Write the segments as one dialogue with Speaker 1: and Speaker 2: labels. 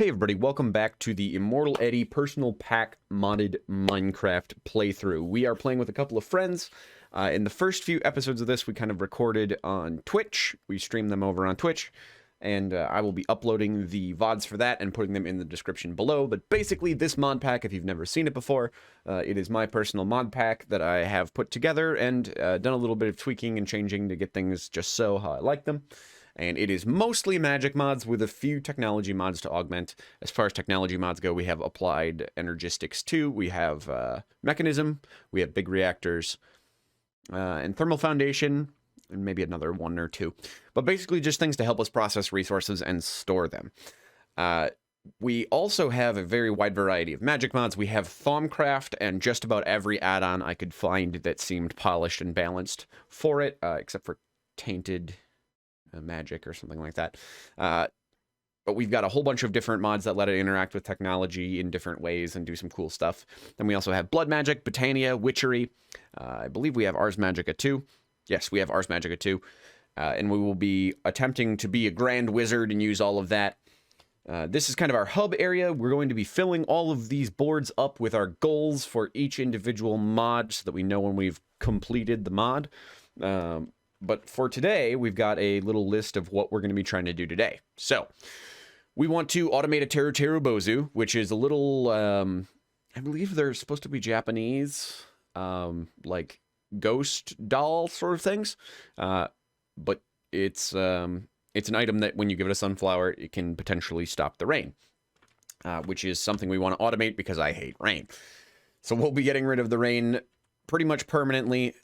Speaker 1: Hey everybody, welcome back to the Immortal Eddie personal pack modded Minecraft playthrough. We are playing with a couple of friends. In the first few episodes of this, we kind of recorded on Twitch. We streamed them over on Twitch, and I will be uploading the VODs for that and putting them in the description below. But basically, this mod pack, if you've never seen it before, it is my personal mod pack that I have put together and done a little bit of tweaking and changing to get things just so how I like them. And it is mostly magic mods with a few technology mods to augment. As far as technology mods go, we have applied energistics 2, we have mechanism, we have big reactors, and thermal foundation, and maybe another one or two. But basically just things to help us process resources and store them. We also have a very wide variety of magic mods. We have Thaumcraft and just about every add-on I could find that seemed polished and balanced for it, except for Tainted Magic or something like that. But we've got a whole bunch of different mods that let it interact with technology in different ways and do some cool stuff. Then we also have Blood Magic, Botania, Witchery. I believe we have Ars Magica 2. Yes, we have Ars Magica 2. And we will be attempting to be a Grand Wizard and use all of that. This is kind of our hub area. We're going to be filling all of these boards up with our goals for each individual mod so that we know when we've completed the mod. But for today, we've got a little list of what we're going to be trying to do today. So, we want to automate a Teru Bozu, which is a little, I believe they're supposed to be Japanese, like ghost doll sort of things. But it's an item that when you give it a sunflower, it can potentially stop the rain, which is something we want to automate because I hate rain. So we'll be getting rid of the rain pretty much permanently.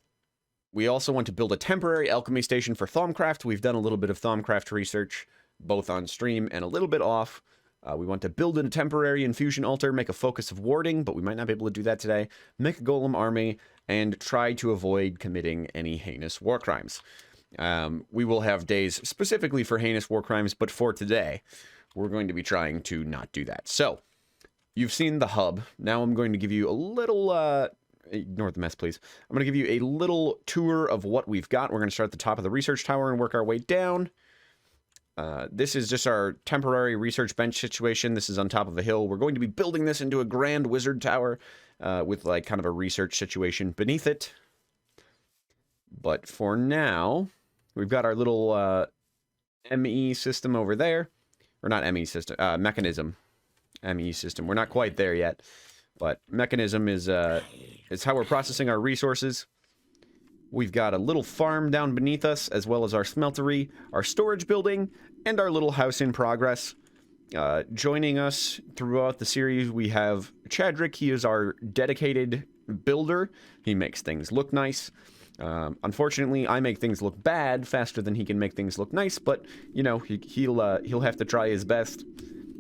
Speaker 1: We also want to build a temporary alchemy station for Thaumcraft. We've done a little bit of Thaumcraft research, both on stream and a little bit off. We want to build a temporary infusion altar, make a focus of warding, but we might not be able to do that today. Make a golem army, and try to avoid committing any heinous war crimes. We will have days specifically for heinous war crimes, but for today, we're going to be trying to not do that. So, you've seen the hub. Now I'm going to give you a little... ignore the mess, please. I'm going to give you a little tour of what we've got. We're going to start at the top of the research tower and work our way down. This is just our temporary research bench situation. This is on top of a hill. We're going to be building this into a grand wizard tower with like kind of a research situation beneath it. But for now, we've got our little ME system over there. Or not ME system, mechanism. ME system. We're not quite there yet. But mechanism is how we're processing our resources. We've got a little farm down beneath us, as well as our smeltery, our storage building, and our little house in progress. Joining us throughout the series, we have Chadrick. He is our dedicated builder. He makes things look nice. Unfortunately, I make things look bad faster than he can make things look nice, but, you know, he'll have to try his best.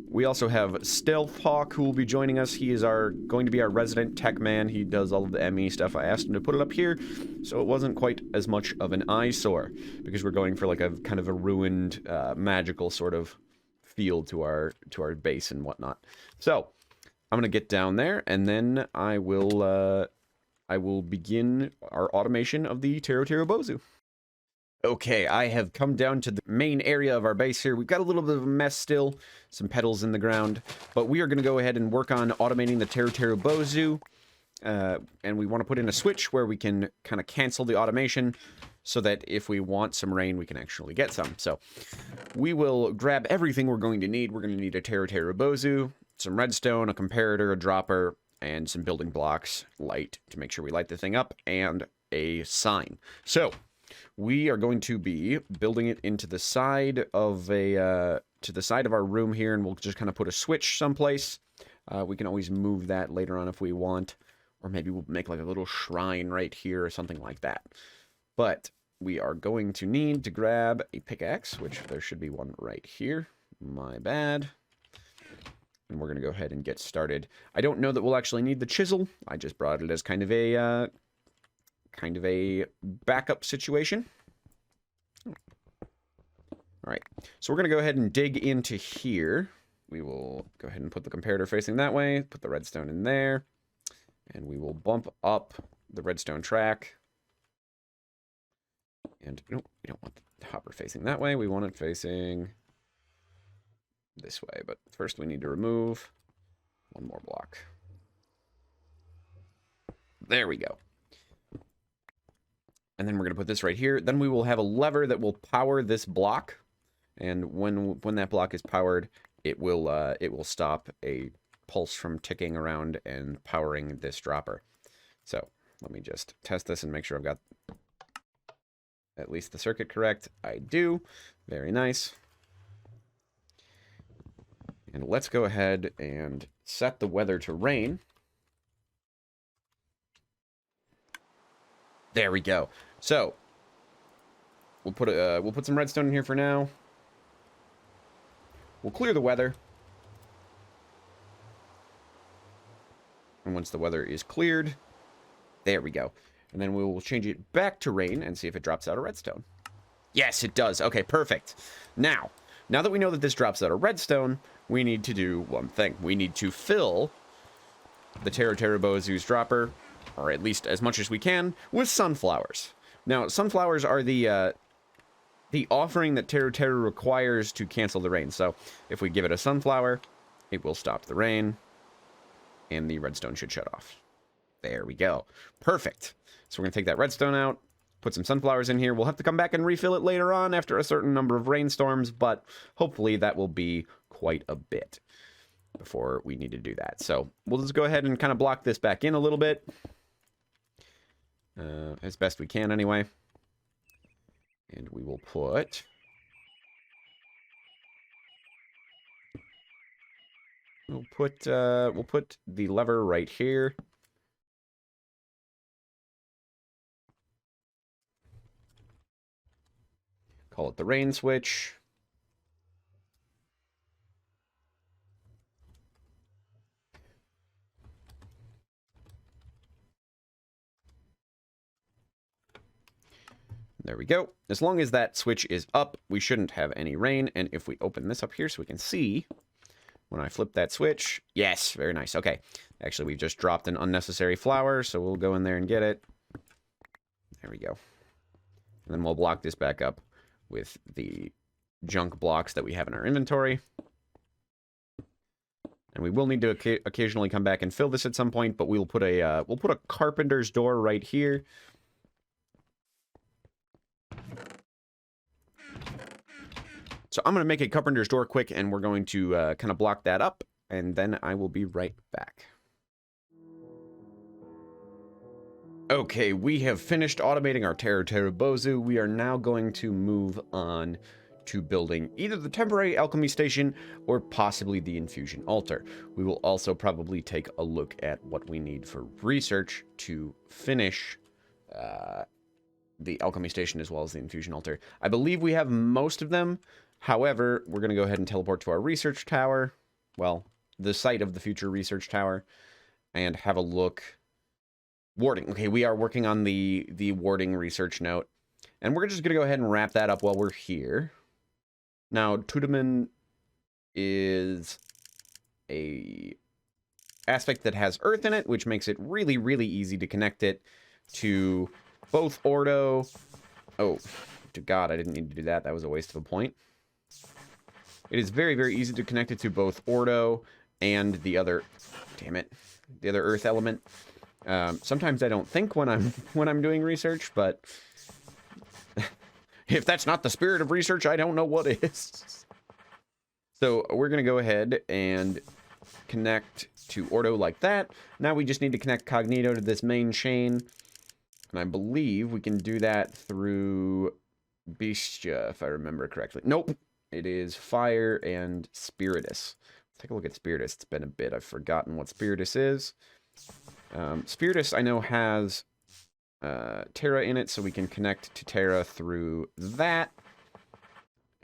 Speaker 1: We also have Stealth Hawk, who will be joining us. He is going to be our resident tech man. He does all of the ME stuff. I asked him to put it up here, so it wasn't quite as much of an eyesore, because we're going for like a kind of a ruined, magical sort of feel to our base and whatnot. So, I'm gonna get down there, and then I will begin our automation of the Teru Bozu. Okay, I have come down to the main area of our base here. We've got a little bit of a mess still, some petals in the ground, but we are going to go ahead and work on automating the Teru Bozu, and we want to put in a switch where we can kind of cancel the automation so that if we want some rain, we can actually get some. So we will grab everything we're going to need. We're going to need a Teru Bozu, some redstone, a comparator, a dropper, and some building blocks, light to make sure we light the thing up, and a sign. So we are going to be building it into the side of our room here, and we'll just kind of put a switch someplace. We can always move that later on if we want, or maybe we'll make like a little shrine right here or something like that. But we are going to need to grab a pickaxe, which there should be one right here. My bad. And we're going to go ahead and get started. I don't know that we'll actually need the chisel. I just brought it as kind of a backup situation. All right, so we're going to go ahead and dig into here. We will go ahead and put the comparator facing that way, put the redstone in there, and we will bump up the redstone track. And nope, we don't want the hopper facing that way. We want it facing this way. But first we need to remove one more block. There we go. And then we're going to put this right here. Then we will have a lever that will power this block. And when that block is powered, it will stop a pulse from ticking around and powering this dropper. So let me just test this and make sure I've got at least the circuit correct. I do. Very nice. And let's go ahead and set the weather to rain. There we go. So we'll put some redstone in here for now. We'll clear the weather. And once the weather is cleared, there we go. And then we will change it back to rain and see if it drops out of redstone. Yes, it does. Okay, perfect. Now that we know that this drops out of redstone, we need to do one thing. We need to fill the Teru Bozu's dropper, or at least as much as we can, with sunflowers. Now, sunflowers are the offering that Teru requires to cancel the rain. So if we give it a sunflower, it will stop the rain, and the redstone should shut off. There we go. Perfect. So we're going to take that redstone out, put some sunflowers in here. We'll have to come back and refill it later on after a certain number of rainstorms, but hopefully that will be quite a bit before we need to do that. So we'll just go ahead and kind of block this back in a little bit. As best we can anyway. And we will put... We'll put the lever right here. Call it the rain switch. There we go. As long as that switch is up, we shouldn't have any rain. And if we open this up here so we can see, when I flip that switch, yes, very nice. Okay, actually we've just dropped an unnecessary flower, so we'll go in there and get it. There we go. And then we'll block this back up with the junk blocks that we have in our inventory. And we will need to occasionally come back and fill this at some point, but we'll put a carpenter's door right here. So I'm going to make a carpenter's door quick, and we're going to kind of block that up, and then I will be right back. Okay, we have finished automating our Teru Bozu. We are now going to move on to building either the temporary alchemy station or possibly the infusion altar. We will also probably take a look at what we need for research to finish the alchemy station as well as the infusion altar. I believe we have most of them. However, we're going to go ahead and teleport to our research tower. Well, the site of the future research tower, and have a look. Warding. Okay, we are working on the warding research note. And we're just going to go ahead and wrap that up while we're here. Now, Tudaman is a aspect that has earth in it, which makes it really, really easy to connect it to both Ordo. Oh, to God, I didn't need to do that. That was a waste of a point. It is very, very easy to connect it to both Ordo and the other, damn it, the other earth element. Sometimes I don't think when I'm doing research, but if that's not the spirit of research, I don't know what is. So we're going to go ahead and connect to Ordo like that. Now we just need to connect Cognito to this main chain. And I believe we can do that through Bestia, if I remember correctly. Nope. It is Fire and Spiritus. Let's take a look at Spiritus. It's been a bit. I've forgotten what Spiritus is. Spiritus, I know, has Terra in it, so we can connect to Terra through that.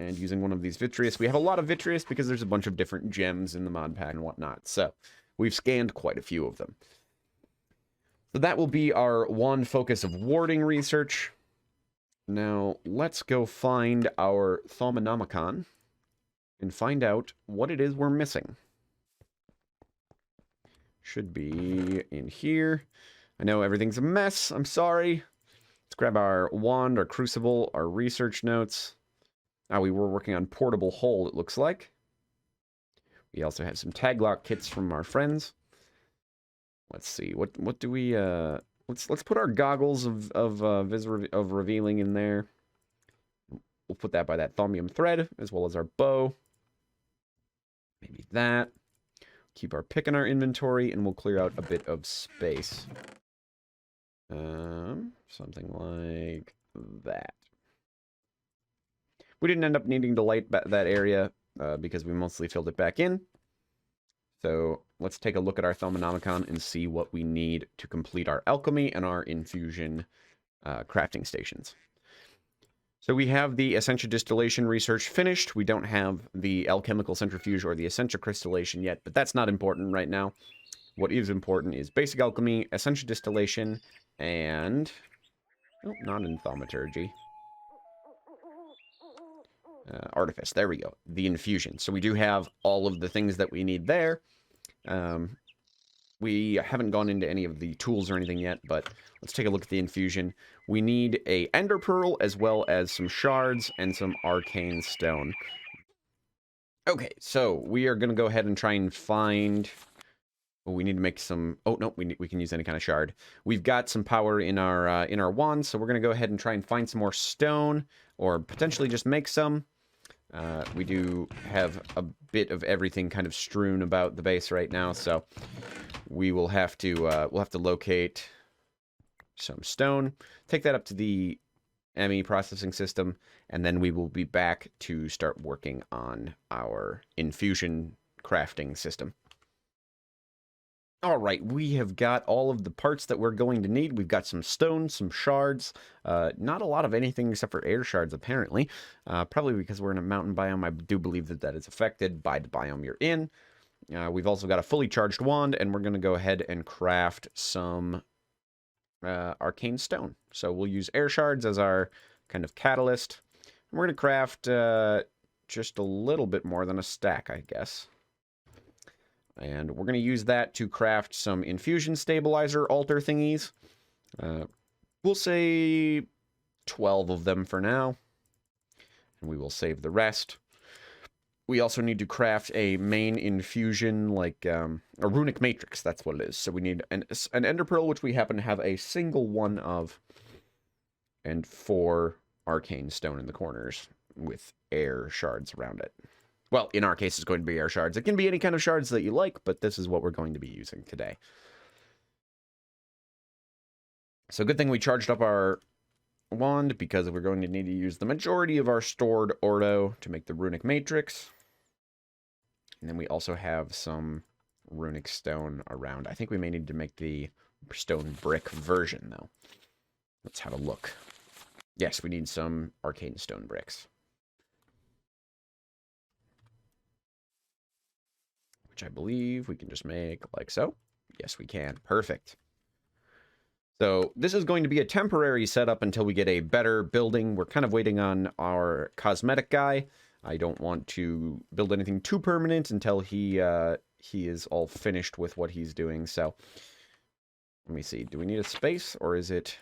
Speaker 1: And using one of these Vitreous. We have a lot of Vitreous because there's a bunch of different gems in the Modpack and whatnot. So we've scanned quite a few of them. So that will be our one focus of warding research. Now, let's go find our Thaumanomicon and find out what it is we're missing. Should be in here. I know everything's a mess. I'm sorry. Let's grab our wand, our crucible, our research notes. We were working on portable hole, it looks like. We also have some tag lock kits from our friends. Let's see, what do we let's put our goggles of revealing in there. We'll put that by that thaumium thread, as well as our bow. Maybe that. Keep our pick in our inventory, and we'll clear out a bit of space. Something like that. We didn't end up needing to light that area because we mostly filled it back in. So let's take a look at our Thaumonomicon and see what we need to complete our alchemy and our infusion crafting stations. So we have the Essentia Distillation research finished. We don't have the Alchemical Centrifuge or the Essentia Crystallation yet, but that's not important right now. What is important is Basic Alchemy, Essentia Distillation, and... Oh, not in Thaumaturgy. Artifice, there we go. The Infusion. So we do have all of the things that we need there. We haven't gone into any of the tools or anything yet, but let's take a look at the Infusion. We need a Ender Pearl, as well as some shards and some Arcane Stone. Okay, so we are going to go ahead and try and find... Oh, we need to make some... Oh, no, we can use any kind of shard. We've got some power in our wand, so we're going to go ahead and try and find some more stone, or potentially just make some. We do have a bit of everything kind of strewn about the base right now, so we will have to locate some stone, take that up to the ME processing system, and then we will be back to start working on our infusion crafting system. All right, we have got all of the parts that we're going to need. We've got some stone, some shards, not a lot of anything except for air shards, apparently. Probably because we're in a mountain biome. I do believe that that is affected by the biome you're in. We've also got a fully charged wand, and we're going to go ahead and craft some arcane stone. So we'll use air shards as our kind of catalyst. And we're going to craft just a little bit more than a stack, I guess. And we're going to use that to craft some infusion stabilizer altar thingies. We'll say 12 of them for now. And we will save the rest. We also need to craft a main infusion, like a runic matrix. That's what it is. So we need an ender pearl, which we happen to have a single one of. And 4 arcane stone in the corners with air shards around it. Well, in our case, it's going to be air shards. It can be any kind of shards that you like, but this is what we're going to be using today. So good thing we charged up our wand, because we're going to need to use the majority of our stored ordo to make the runic matrix. And then we also have some runic stone around. I think we may need to make the stone brick version, though. Let's have a look. Yes, we need some arcane stone bricks. Which I believe we can just make like so. Yes, we can. Perfect. So this is going to be a temporary setup until we get a better building. We're kind of waiting on our cosmetic guy. I don't want to build anything too permanent until he is all finished with what he's doing. So let me see. Do we need a space, or is it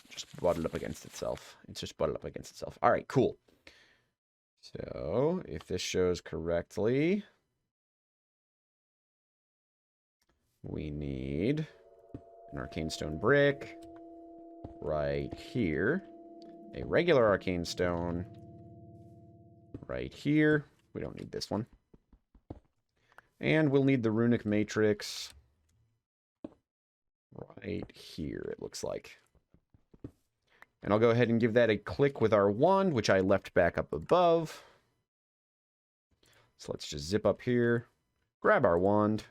Speaker 1: just butted up against itself? It's just butted up against itself. All right, cool. So if this shows correctly, we need an arcane stone brick right here, a regular arcane stone right here. We don't need this one. And we'll need the runic matrix right here, it looks like. And I'll go ahead and give that a click with our wand, which I left back up above. So let's just zip up here, grab our wand,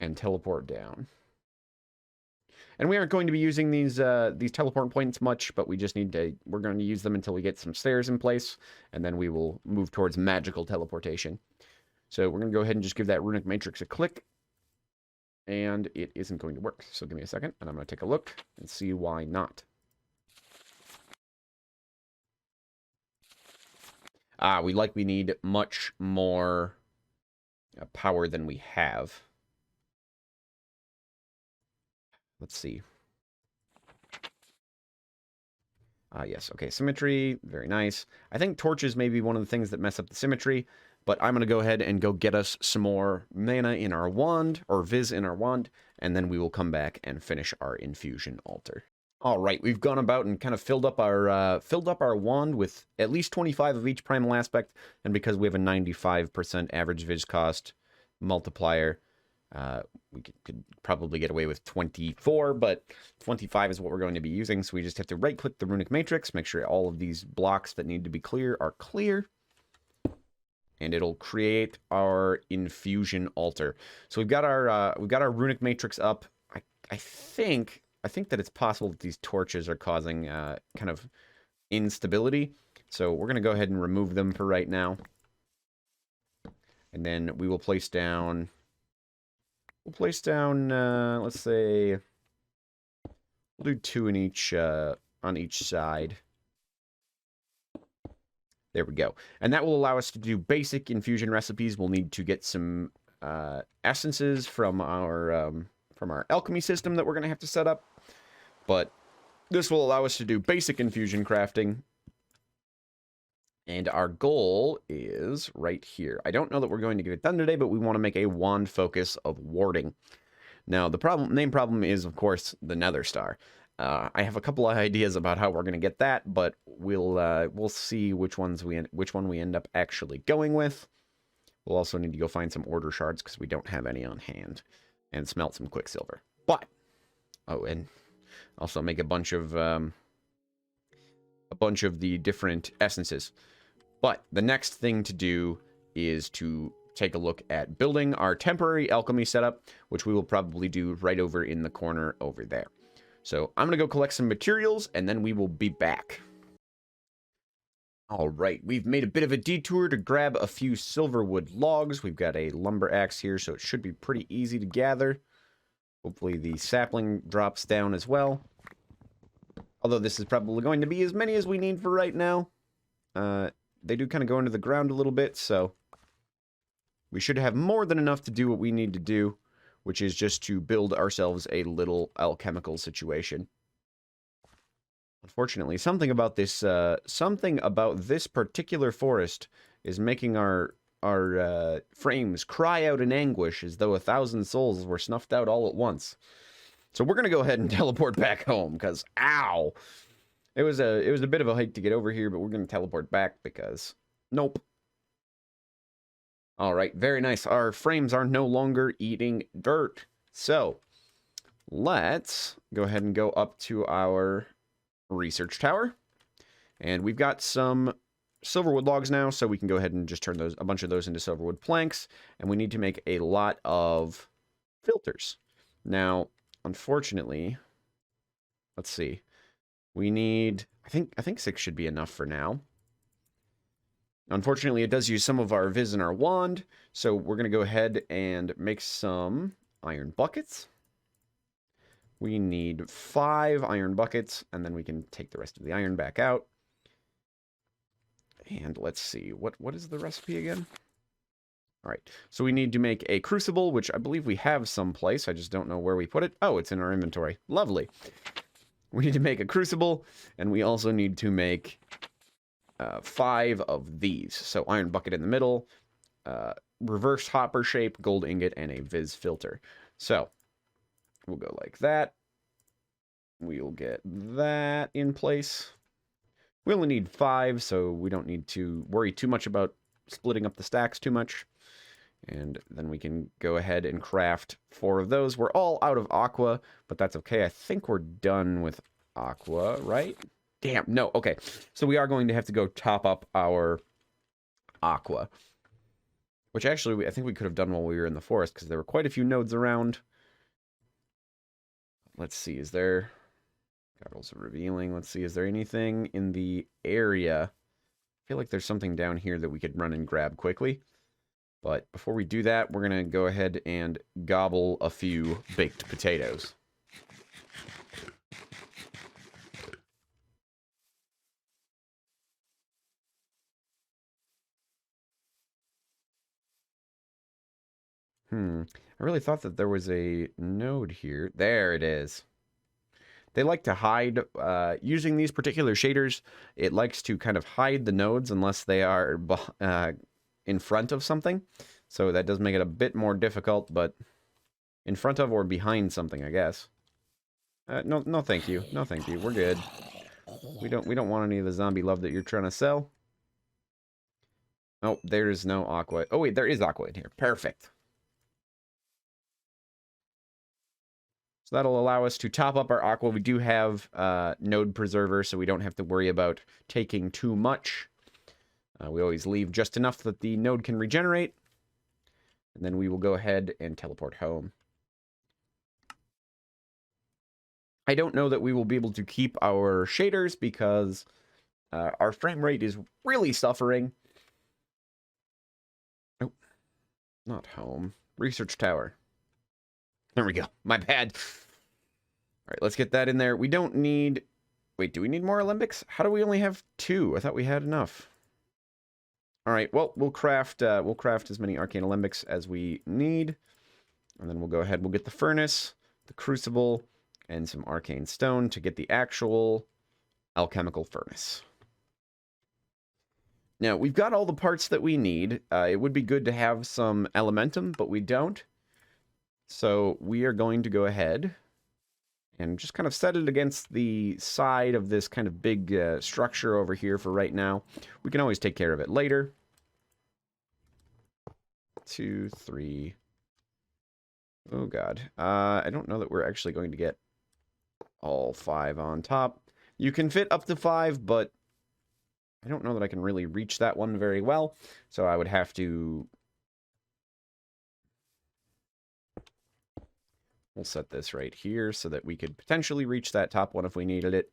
Speaker 1: and teleport down. And we aren't going to be using these teleport points much, but we just need to, we're going to use them until we get some stairs in place, and then we will move towards magical teleportation. So we're going to go ahead and just give that runic matrix a click, and it isn't going to work. So give me a second, and I'm going to take a look and see why not. We likely need much more power than we have. Let's see. Yes, okay, symmetry, very nice. I think torches may be one of the things that mess up the symmetry, but I'm going to go ahead and go get us some more mana in our wand, or Viz in our wand, and then we will come back and finish our infusion altar. All right, we've gone about and kind of filled up our wand with at least 25 of each primal aspect, and because we have a 95% average Viz cost multiplier, we could probably get away with 24, but 25 is what we're going to be using, so we just have to right-click the runic matrix, make sure all of these blocks that need to be clear are clear, and it'll create our infusion altar. So we've got our runic matrix up. I think that it's possible that these torches are causing kind of instability, so we're going to go ahead and remove them for right now, and then we will place down... let's say, we'll do 2 in each, on each side. There we go. And that will allow us to do basic infusion recipes. We'll need to get some essences from our alchemy system that we're going to have to set up. But this will allow us to do basic infusion crafting. And our goal is right here. I don't know that we're going to get it done today, but we want to make a wand focus of warding. Now, the main problem is, of course, the Nether Star. I have a couple of ideas about how we're going to get that, but we'll see which one we end up actually going with. We'll also need to go find some order shards because we don't have any on hand, and smelt some quicksilver. But and also make a bunch of the different essences. But the next thing to do is to take a look at building our temporary alchemy setup, which we will probably do right over in the corner over there. So I'm going to go collect some materials, and then we will be back. All right, we've made a bit of a detour to grab a few silverwood logs. We've got a lumber axe here, so it should be pretty easy to gather. Hopefully the sapling drops down as well. Although this is probably going to be as many as we need for right now. They do kind of go into the ground a little bit, so we should have more than enough to do what we need to do, which is just to build ourselves a little alchemical situation. Unfortunately, something about this particular forest is making our frames cry out in anguish as though 1,000 souls were snuffed out all at once. So we're gonna go ahead and teleport back home because ow, it was a bit of a hike to get over here, but we're gonna teleport back because nope. All right, very nice. Our frames are no longer eating dirt. So let's go ahead and go up to our research tower, and we've got some silverwood logs now, so we can go ahead and just turn a bunch of those into silverwood planks, and we need to make a lot of filters. Now, unfortunately, let's see. We need, I think 6 should be enough for now. Unfortunately, it does use some of our Viz in our wand, so we're going to go ahead and make some iron buckets. We need 5 iron buckets, and then we can take the rest of the iron back out. And let's see, what is the recipe again? All right, so we need to make a crucible, which I believe we have someplace. I just don't know where we put it. Oh, it's in our inventory. Lovely. We need to make a crucible, and we also need to make 5 of these. So iron bucket in the middle, reverse hopper shape, gold ingot, and a Viz filter. So we'll go like that. We'll get that in place. We only need 5, so we don't need to worry too much about splitting up the stacks too much. And then we can go ahead and craft 4 of those. We're all out of aqua, but that's okay. I think we're done with aqua, right? Damn, no, okay. So we are going to have to go top up our aqua. Which actually, I think we could have done while we were in the forest, because there were quite a few nodes around. Let's see, is there... Goggles are revealing. Let's see, is there anything in the area? I feel like there's something down here that we could run and grab quickly. But before we do that, we're going to go ahead and gobble a few baked potatoes. I really thought that there was a node here. There it is. they like to hide, using these particular shaders, it likes to kind of hide the nodes unless they are in front of something. So that does make it a bit more difficult, but in front of or behind something, I guess. No, thank you. No, thank you. We're good. We don't want any of the zombie love that you're trying to sell. Oh, there's no aqua. Oh, wait, there is aqua in here. Perfect. So that'll allow us to top up our aqua. We do have node preserver, so we don't have to worry about taking too much. We always leave just enough that the node can regenerate. And then we will go ahead and teleport home. I don't know that we will be able to keep our shaders because our frame rate is really suffering. Oh, not home. Research tower. There we go. My bad. All right, let's get that in there. We don't need... Wait, do we need more Olympics? How do we only have 2? I thought we had enough. All right, well, we'll craft as many arcane Olympics as we need. And then we'll go ahead. We'll get the furnace, the crucible, and some arcane stone to get the actual alchemical furnace. Now, we've got all the parts that we need. It would be good to have some elementum, but we don't. So we are going to go ahead and just kind of set it against the side of this kind of big structure over here for right now. We can always take care of it later. 2, 3. Oh, God. I don't know that we're actually going to get all 5 on top. You can fit up to 5, but I don't know that I can really reach that one very well. So I would have to... We'll set this right here so that we could potentially reach that top one if we needed it.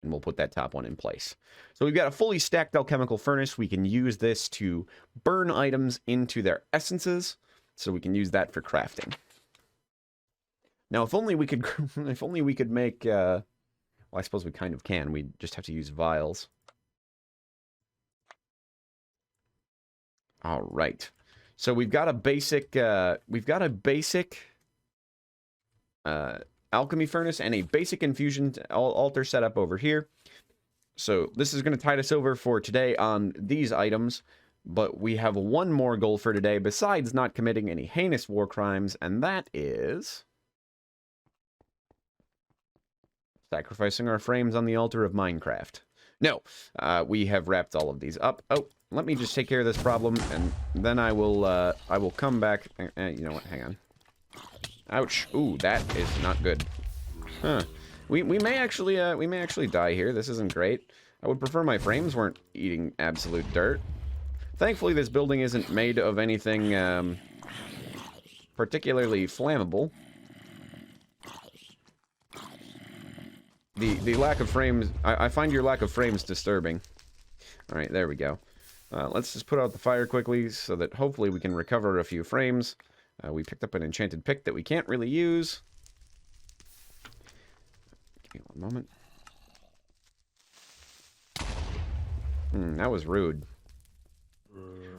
Speaker 1: And we'll put that top one in place. So we've got a fully stacked alchemical furnace. We can use this to burn items into their essences. So we can use that for crafting. Now, if only we could, make, well, I suppose we kind of can. We just have to use vials. All right. So we've got a basic, alchemy furnace and a basic infusion altar setup over here. So this is going to tide us over for today on these items. But we have one more goal for today besides not committing any heinous war crimes, and that is... sacrificing our frames on the altar of Minecraft. No, we have wrapped all of these up. Oh, let me just take care of this problem, and then I will come back. You know what? Hang on. Ouch! Ooh, that is not good. Huh? We may actually die here. This isn't great. I would prefer my frames weren't eating absolute dirt. Thankfully, this building isn't made of anything particularly flammable. The lack of frames, I find your lack of frames disturbing. Alright, there we go. Let's just put out the fire quickly so that hopefully we can recover a few frames. We picked up an enchanted pick that we can't really use. Give me one moment. That was rude.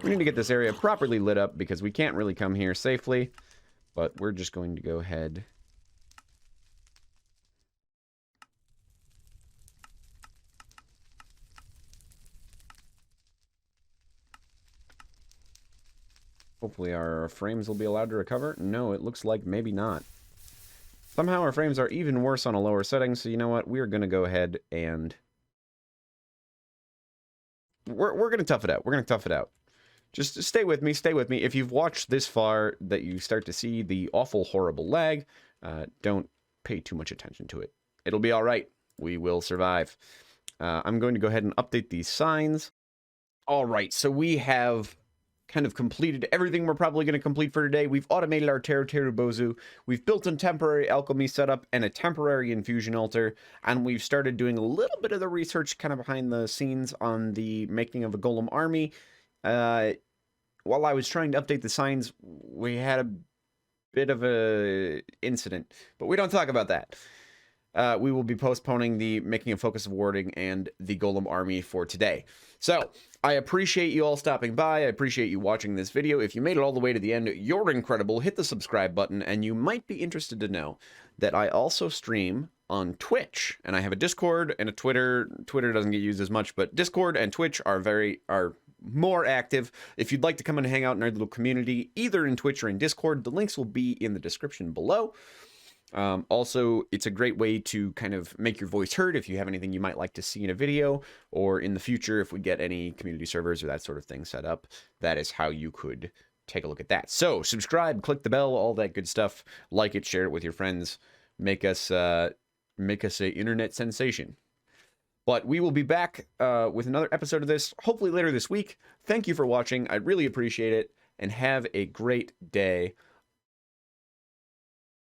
Speaker 1: We need to get this area properly lit up because we can't really come here safely. But we're just going to go ahead... Hopefully our frames will be allowed to recover. No, it looks like maybe not. Somehow our frames are even worse on a lower setting, so you know what? We're going to go ahead and... We're going to tough it out. We're going to tough it out. Just stay with me, stay with me. If you've watched this far, that you start to see the awful, horrible lag, don't pay too much attention to it. It'll be all right. We will survive. I'm going to go ahead and update these signs. All right, so we have kind of completed everything we're probably going to complete for today. We've automated our Teru Bozu. We've built a temporary alchemy setup and a temporary infusion altar. And we've started doing a little bit of the research kind of behind the scenes on the making of a golem army. While I was trying to update the signs, we had a bit of a incident. But we don't talk about that. we will be postponing the Making a Focus of Warding and the Golem Army for today. So, I appreciate you all stopping by. I appreciate you watching this video. If you made it all the way to the end, you're incredible. Hit the subscribe button, and you might be interested to know that I also stream on Twitch, and I have a Discord and a Twitter. Twitter doesn't get used as much, but Discord and Twitch are more active. If you'd like to come and hang out in our little community, either in Twitch or in Discord, the links will be in the description below. Also, it's a great way to kind of make your voice heard if you have anything you might like to see in a video, or in the future, if we get any community servers or that sort of thing set up, that is how you could take a look at that. So, subscribe, click the bell, all that good stuff. Like it, share it with your friends. Make us a internet sensation. But we will be back with another episode of this, hopefully later this week. Thank you for watching. I really appreciate it, and have a great day.